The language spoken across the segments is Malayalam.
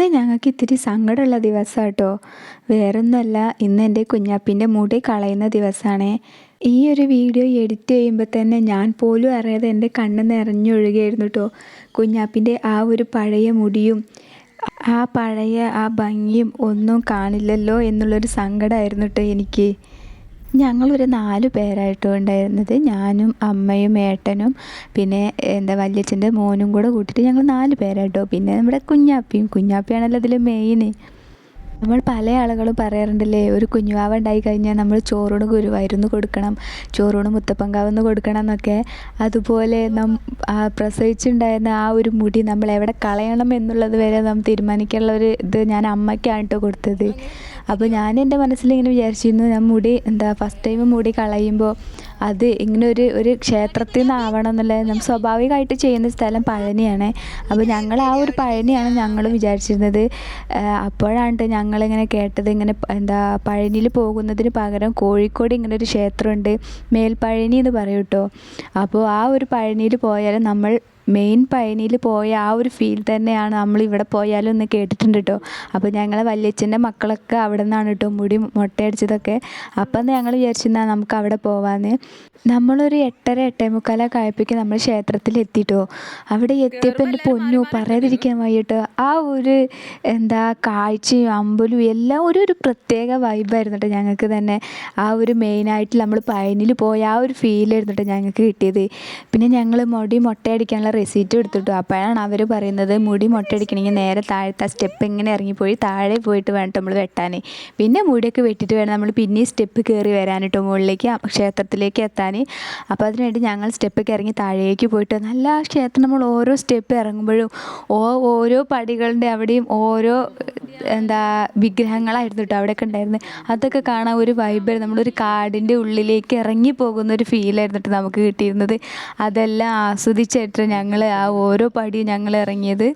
ഇന്ന് ഞങ്ങൾക്ക് ഇത്തിരി സങ്കടമുള്ള ദിവസമാണ് കേട്ടോ. വേറൊന്നുമല്ല, ഇന്ന് എൻ്റെ കുഞ്ഞാപ്പിൻ്റെ മുടി കളയുന്ന ദിവസമാണ്. ഈ ഒരു വീഡിയോ എഡിറ്റ് ചെയ്യുമ്പോൾ തന്നെ ഞാൻ പോലും അറിയാതെ എൻ്റെ കണ്ണ് നിറഞ്ഞൊഴുകയായിരുന്നു കേട്ടോ. കുഞ്ഞാപ്പിൻ്റെ ആ ഒരു പഴയ മുടിയും ആ പഴയ ആ ഭംഗിയും ഒന്നും കാണില്ലല്ലോ എന്നുള്ളൊരു സങ്കടമായിരുന്നു കേട്ടോ എനിക്ക്. ഞങ്ങളൊരു 4 പേരായിട്ടോ ഉണ്ടായിരുന്നത്. ഞാനും അമ്മയും ഏട്ടനും പിന്നെ വല്യച്ഛൻ്റെ മോനും കൂടെ കൂട്ടിയിട്ട് ഞങ്ങൾ 4 പേരായിട്ടോ. പിന്നെ നമ്മുടെ കുഞ്ഞാപ്പിയാണല്ലോ ഇതിൽ മെയിൻ. നമ്മൾ പല ആളുകളും പറയാറുണ്ടല്ലേ, ഒരു കുഞ്ഞുവാവ ഉണ്ടായി കഴിഞ്ഞാൽ നമ്മൾ ചോറൂണ് ഗുരുവായൂരുന്ന് കൊടുക്കണം, ചോറൂണ് മുത്തപ്പൻകാവെന്ന് കൊടുക്കണം എന്നൊക്കെ. അതുപോലെ പ്രസവിച്ചുണ്ടായിരുന്ന ആ ഒരു മുടി നമ്മൾ എവിടെ കളയണം എന്നുള്ളത് വരെ തീരുമാനിക്കാനുള്ള ഒരു ഇത് ഞാൻ അമ്മയ്ക്കാണ് കേട്ടോ കൊടുത്തത്. അപ്പോൾ ഞാൻ എൻ്റെ മനസ്സിലിങ്ങനെ വിചാരിച്ചിരുന്നു, ഞാൻ ഫസ്റ്റ് ടൈം മുടി കളയുമ്പോൾ അത് ഇങ്ങനെ ഒരു ക്ഷേത്രത്തിൽ നിന്നാവണം എന്നുള്ളത്. നമ്മൾ സ്വാഭാവികമായിട്ട് ചെയ്യുന്ന സ്ഥലം പഴനിയാണ്. അപ്പോൾ ഞങ്ങൾ ആ ഒരു പഴനിയാണ് ഞങ്ങൾ വിചാരിച്ചിരുന്നത്. അപ്പോഴാണ് ഞങ്ങളിങ്ങനെ കേട്ടത്, ഇങ്ങനെ പഴനിയിൽ പോകുന്നതിന് പകരം കോഴിക്കോട് ഇങ്ങനെ ഒരു ക്ഷേത്രമുണ്ട്, മേൽപ്പഴനി എന്ന് പറയും കേട്ടോ. അപ്പോൾ ആ ഒരു പഴനിയിൽ പോയാൽ നമ്മൾ മെയിൻ പഴനിയിൽ പോയ ആ ഒരു ഫീൽ തന്നെയാണ് നമ്മൾ ഇവിടെ പോയാലും എന്ന് കേട്ടിട്ടുണ്ട് കേട്ടോ. അപ്പോൾ ഞങ്ങളെ വല്യച്ഛൻ്റെ മക്കളൊക്കെ അവിടെ നിന്നാണ് കേട്ടോ മുടി മൊട്ടയടിച്ചതൊക്കെ. അപ്പം ഞങ്ങൾ വിചാരിച്ചിരുന്നാൽ നമുക്ക് അവിടെ പോവാമെന്ന്. നമ്മളൊരു 8:30 8:45 ആയപ്പോഴേക്കും നമ്മൾ ക്ഷേത്രത്തിൽ എത്തിയിട്ടോ. അവിടെ എത്തിയപ്പോൾ എൻ്റെ പൊന്നു പറയാതിരിക്കാൻ വയ്യട്ടോ. ആ ഒരു കാഴ്ചയും അമ്പലവും എല്ലാം ഒരു പ്രത്യേക വൈബായിരുന്നു കേട്ടോ ഞങ്ങൾക്ക് തന്നെ. ആ ഒരു മെയിനായിട്ട് നമ്മൾ പഴനിയിൽ പോയ ആ ഒരു ഫീലായിരുന്നു കേട്ടോ ഞങ്ങൾക്ക് കിട്ടിയത്. പിന്നെ ഞങ്ങൾ മുടി മൊട്ടയടിക്കാനുള്ള റെസീറ്റും എടുത്തിട്ടു. അപ്പോഴാണ് അവർ പറയുന്നത്, മുടി മൊട്ടയടിക്കണമെങ്കിൽ നേരെ താഴത്തെ സ്റ്റെപ്പ് ഇങ്ങനെ ഇറങ്ങിപ്പോയി താഴെ പോയിട്ട് വേണം നമ്മൾ വെട്ടാൻ. പിന്നെ മുടിയൊക്കെ വെട്ടിയിട്ട് വേണം നമ്മൾ പിന്നെയും സ്റ്റെപ്പ് കയറി വരാൻ കേട്ടോ, മുകളിലേക്ക് ക്ഷേത്രത്തിലേക്ക് എത്താൻ. അപ്പോൾ അതിനുവേണ്ടി ഞങ്ങൾ സ്റ്റെപ്പൊക്കെ ഇറങ്ങി താഴേക്ക് പോയിട്ട് നല്ല ക്ഷേത്രം. നമ്മൾ ഓരോ സ്റ്റെപ്പ് ഇറങ്ങുമ്പോഴും ഓരോ പടികളുടെ അവിടെയും ഓരോ വിഗ്രഹങ്ങളായിരുന്നു കേട്ടോ അവിടെയൊക്കെ ഉണ്ടായിരുന്നത്. അതൊക്കെ കാണാൻ ഒരു വൈബായിരുന്നു. നമ്മളൊരു കാടിൻ്റെ ഉള്ളിലേക്ക് ഇറങ്ങി പോകുന്ന ഒരു ഫീലായിരുന്നു കേട്ടോ നമുക്ക് കിട്ടിയിരുന്നത്. അതെല്ലാം ആസ്വദിച്ചിട്ട് ഞങ്ങൾ ആ ഓരോ പടിയും ഞങ്ങൾ ഇറങ്ങിയത്.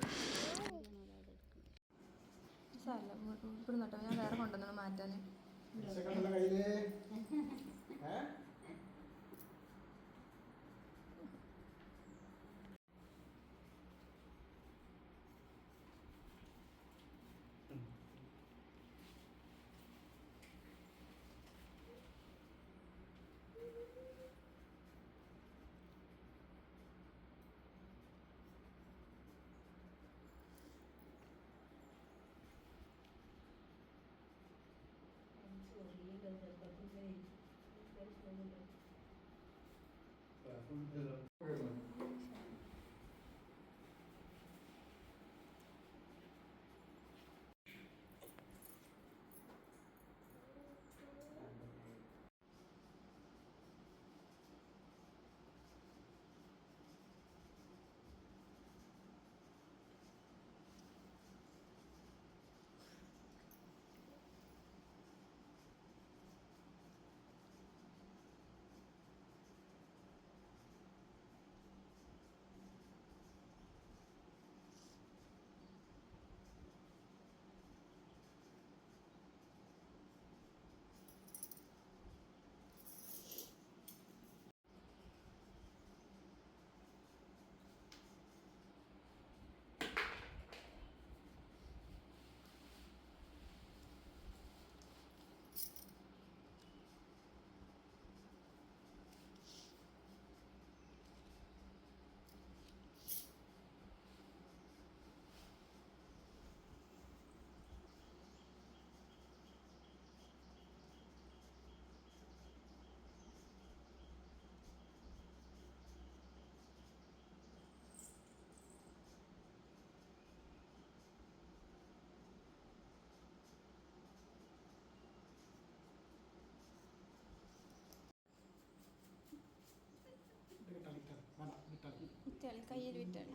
കയ്യിൽ വിറ്റാണ്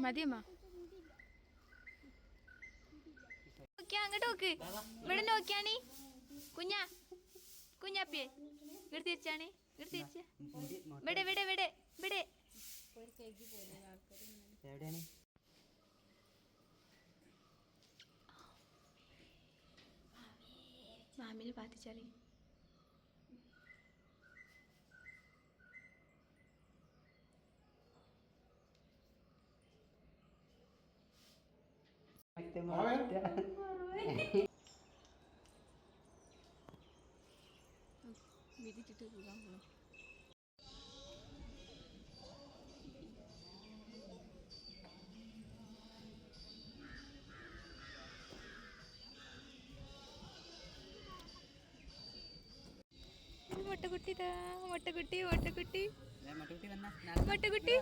മതിയമ്മ. അങ്ങോട്ട് നോക്ക്, ഇവിടെ നോക്കിയാണി കുഞ്ഞാപ്പിയെ ഇവിടെ തിരിച്ചാണി, ഇവിടെ തിരിച്ച ഇവിടെ ഇവിടെ ഇവിടെ ഇവിടെ എവിടെയാണ് പാമ്പിന് പാത്തിച്ചാളി. വിധിച്ചിട്ട് പോകാൻ പോകണം. മുട്ടക്കുട്ടി മുട്ടക്കുട്ടി മുട്ടക്കുട്ടി മുട്ടക്കുട്ടി.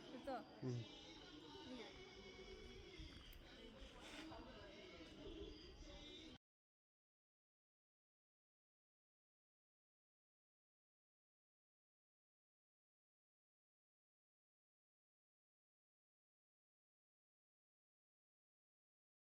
എടുത്തോ.